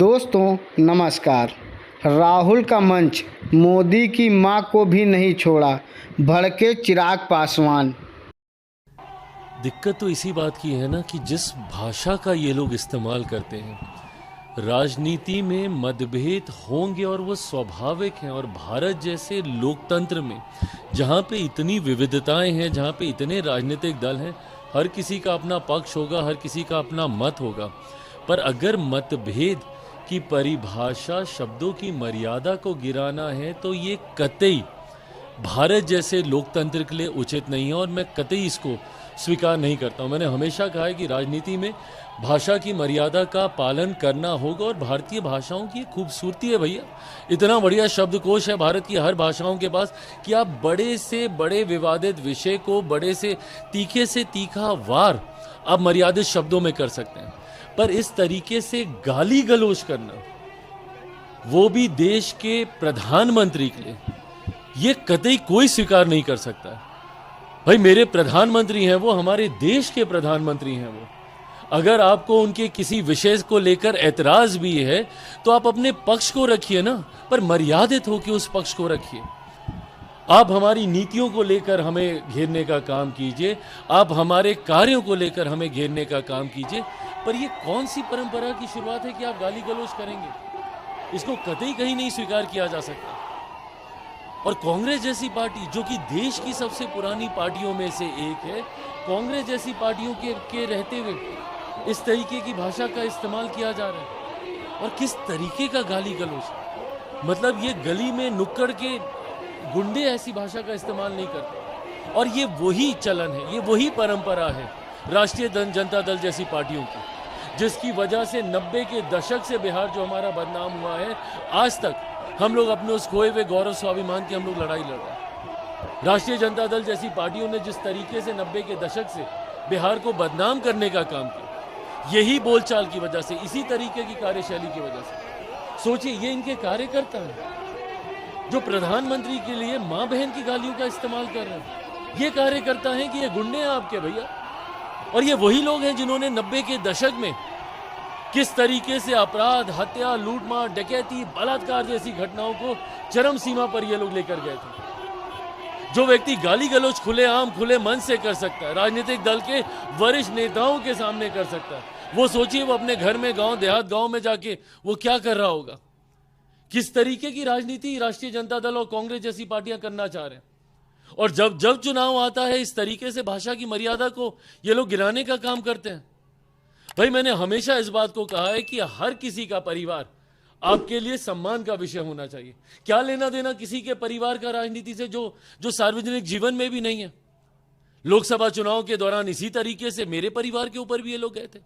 दोस्तों नमस्कार। राहुल का मंच, मोदी की मां को भी नहीं छोड़ा, भड़के चिराग पासवान। दिक्कत तो इसी बात की है ना कि जिस भाषा का ये लोग इस्तेमाल करते हैं, राजनीति में मतभेद होंगे और वो स्वाभाविक हैं। और भारत जैसे लोकतंत्र में जहाँ पे इतनी विविधताएं हैं, जहाँ पे इतने राजनीतिक दल हैं, हर किसी का अपना पक्ष होगा, हर किसी का अपना मत होगा। पर अगर मतभेद की परिभाषा शब्दों की मर्यादा को गिराना है तो ये कतई भारत जैसे लोकतंत्र के लिए उचित नहीं है और मैं कतई इसको स्वीकार नहीं करता हूँ। मैंने हमेशा कहा है कि राजनीति में भाषा की मर्यादा का पालन करना होगा और भारतीय भाषाओं की खूबसूरती है भैया। इतना बढ़िया शब्दकोश है भारत की हर भाषाओं के पास कि आप बड़े से बड़े विवादित विषय को बड़े से तीखा वार आप मर्यादित शब्दों में कर सकते हैं। पर इस तरीके से गाली गलौज करना, वो भी देश के प्रधानमंत्री के लिए, ये कतई कोई स्वीकार नहीं कर सकता है। भाई मेरे प्रधानमंत्री हैं वो, हमारे देश के प्रधानमंत्री हैं वो। अगर आपको उनके किसी विषय को लेकर ऐतराज भी है तो आप अपने पक्ष को रखिए ना, पर मर्यादित होकर उस पक्ष को रखिए। आप हमारी नीतियों को लेकर हमें घेरने का काम कीजिए, आप हमारे कार्यों को लेकर हमें घेरने का काम कीजिए, पर ये कौन सी परंपरा की शुरुआत है कि आप गाली गलौज करेंगे? इसको कतई कहीं नहीं स्वीकार किया जा सकता। और कांग्रेस जैसी पार्टी जो कि देश की सबसे पुरानी पार्टियों में से एक है, कांग्रेस जैसी पार्टियों के रहते हुए इस तरीके की भाषा का इस्तेमाल किया जा रहा है। और किस तरीके का गाली गलौज, मतलब ये गली में नुक्कड़ के गुंडे ऐसी भाषा का इस्तेमाल नहीं करते। और ये वही चलन है, ये वही परंपरा है राष्ट्रीय जनता दल जैसी पार्टियों की, जिसकी वजह से 90 के दशक से बिहार जो हमारा बदनाम हुआ है, आज तक हम लोग अपने उस खोए हुए गौरव स्वाभिमान की हम लोग लड़ाई लड़ रहे हैं। राष्ट्रीय जनता दल जैसी पार्टियों ने जिस तरीके से 90 के दशक से बिहार को बदनाम करने का काम किया, यही बोलचाल की वजह से, इसी तरीके की कार्यशैली की वजह से। सोचिए, ये इनके कार्यकर्ता हैं जो प्रधानमंत्री के लिए मां बहन की गालियों का इस्तेमाल कर रहे हैं। ये कार्यकर्ता हैं कि ये गुंडे हैं आपके भैया। और ये वही लोग हैं जिन्होंने 90 के दशक में किस तरीके से अपराध, हत्या, लूटमार, डकैती, बलात्कार जैसी घटनाओं को चरम सीमा पर ये लोग लेकर गए थे। जो व्यक्ति गाली गलौज खुलेआम खुले मन से कर सकता है, राजनीतिक दल के वरिष्ठ नेताओं के सामने कर सकता है, वो सोचिए वो अपने घर में, गांव देहात गांव में जाके वो क्या कर रहा होगा। किस तरीके की राजनीति राष्ट्रीय जनता दल और कांग्रेस जैसी पार्टियां करना चाह रहे हैं। और जब जब चुनाव आता है, इस तरीके से भाषा की मर्यादा को ये लोग गिराने का काम करते हैं। भाई मैंने हमेशा इस बात को कहा है कि हर किसी का परिवार आपके लिए सम्मान का विषय होना चाहिए। क्या लेना देना किसी के परिवार का राजनीति से जो सार्वजनिक जीवन में भी नहीं है। लोकसभा चुनाव के दौरान इसी तरीके से मेरे परिवार के ऊपर भी ये लोग गए थे।